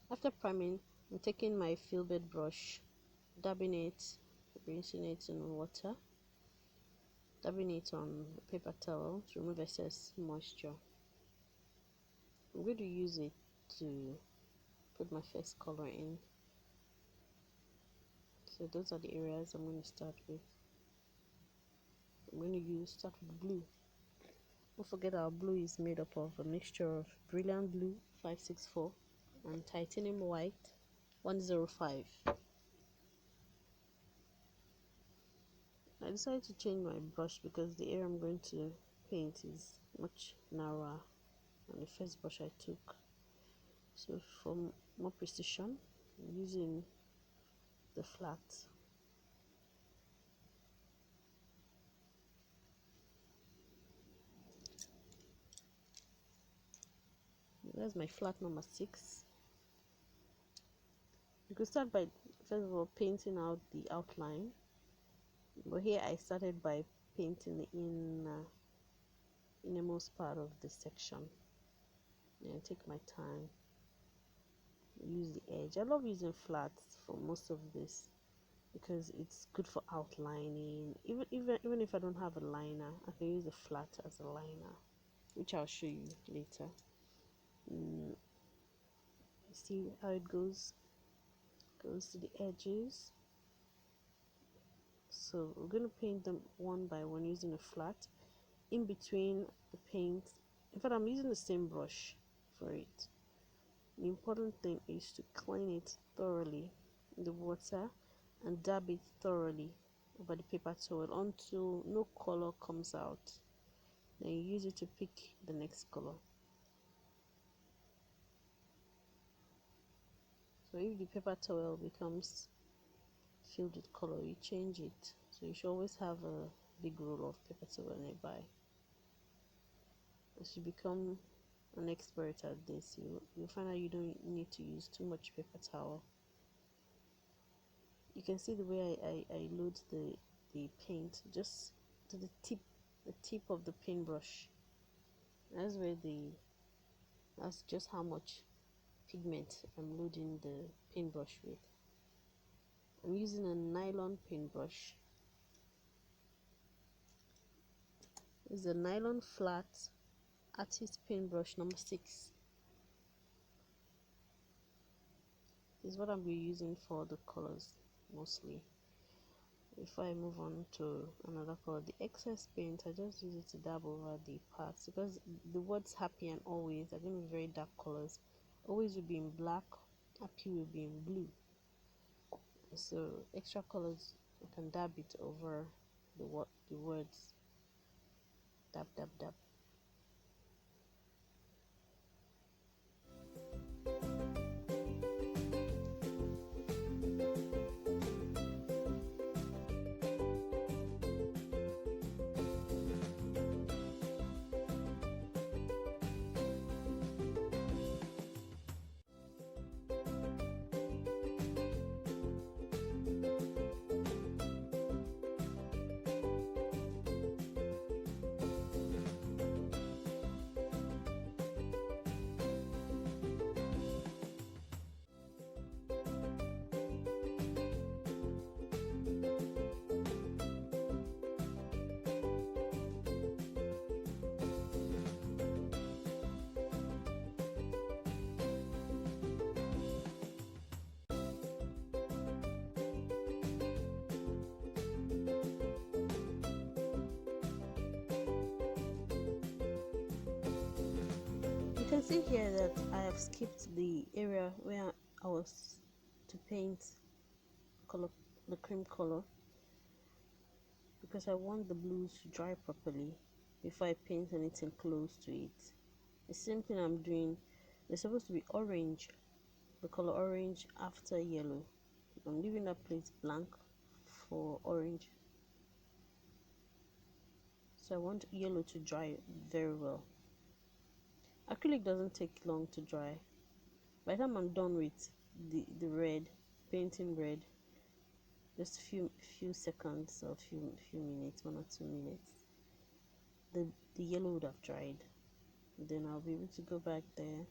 After priming, I'm taking my filbert brush, dabbing it, rinsing it in water, dabbing it on a paper towel to remove excess moisture. I'm going to use it to put my first color in. So those are the areas I'm going to start with. I'm going to start with blue. Don't forget our blue is made up of a mixture of brilliant blue 564 and titanium white 105. I decided to change my brush because the area I'm going to paint is much narrower than the first brush I took. So for more precision, I'm using the flat. That's my flat number 6. You could start by first of all painting out the outline, but here I started by painting the innermost part of the section. And take my time, use the edge. I love using flats for most of this because it's good for outlining. Even if I don't have a liner, I can use a flat as a liner, which I'll show you later. See how it goes to the edges. So we're going to paint them one by one using a flat. In between the paint, in fact I'm using the same brush for it. The important thing is to clean it thoroughly in the water and dab it thoroughly over the paper towel until no color comes out. Then you use it to pick the next color. So if the paper towel becomes filled with color, you change it. So you should always have a big roll of paper towel nearby. As you become an expert at this, you'll find out you don't need to use too much paper towel. You can see the way I load the paint just to the tip of the paintbrush. That's just how much pigment I'm loading the paintbrush with. I'm using a nylon paintbrush. It's a nylon flat artist paintbrush number 6. This is what I'll be using for the colors mostly. Before I move on to another color, the excess paint I just use it to dab over the parts because the words happy and always are going to be very dark colors. Always will be in black, happy will be in blue. So extra colors, I can dab it over the words. Dab, dab, dab. You can see here that I have skipped the area where I was to paint color, the cream color, because I want the blues to dry properly before I paint anything close to it. The same thing I'm doing. They're supposed to be orange, the color orange after yellow. I'm leaving that place blank for orange. So I want yellow to dry very well. Acrylic doesn't take long to dry. By the time I'm done with the red, painting red, just a few seconds or few minutes, 1 or 2 minutes, the yellow would have dried. Then I'll be able to go back there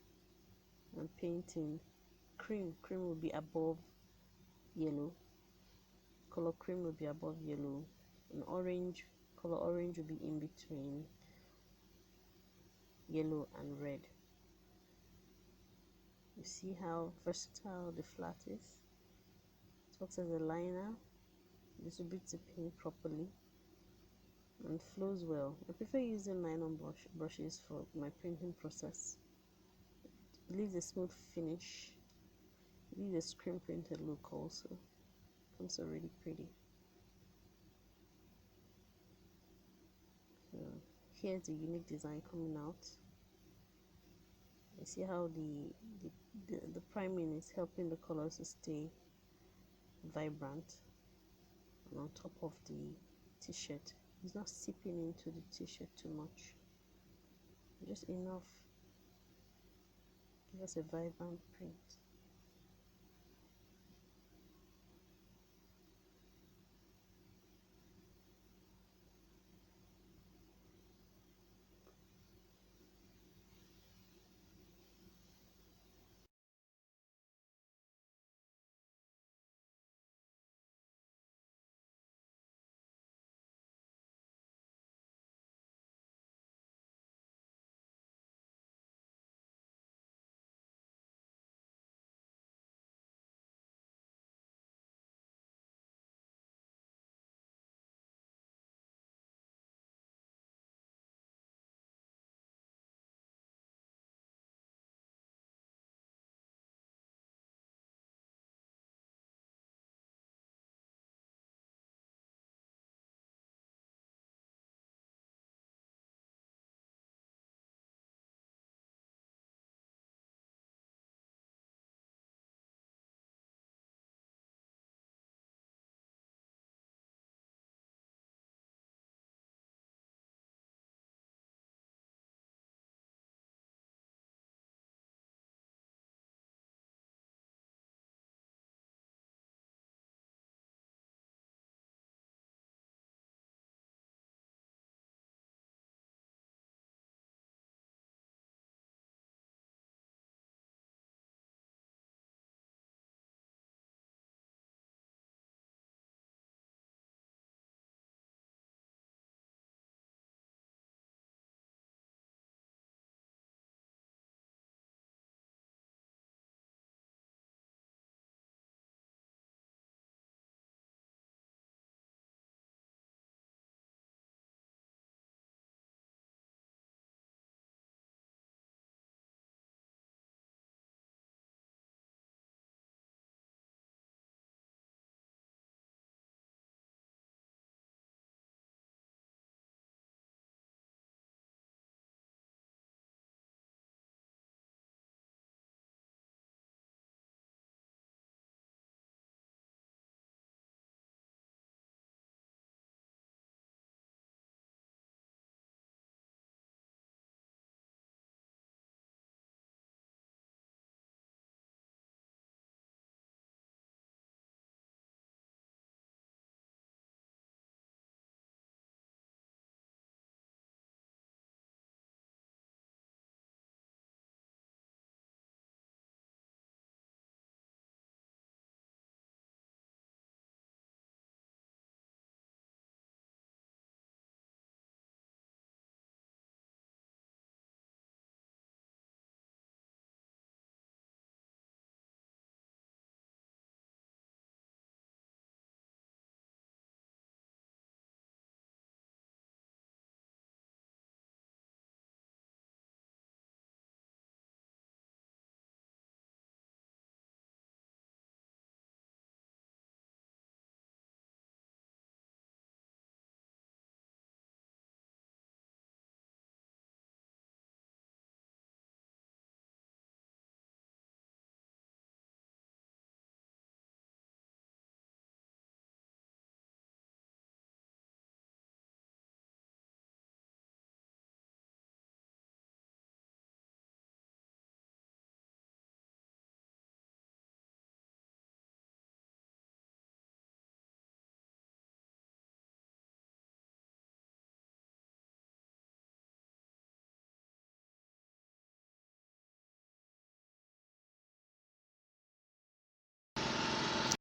and paint in cream will be above yellow, color cream will be above yellow, and color orange will be in between yellow and red. You see how versatile the flat is? It works as a liner, distributes the paint properly, and flows well. I prefer using nylon brushes for my printing process. It leaves a smooth finish. It leaves a screen printed look also. Comes already pretty. So here's the unique design coming out. You see how the priming is helping the colors to stay vibrant, and on top of the t-shirt. It's not seeping into the t-shirt too much, just enough. Give us a vibrant print.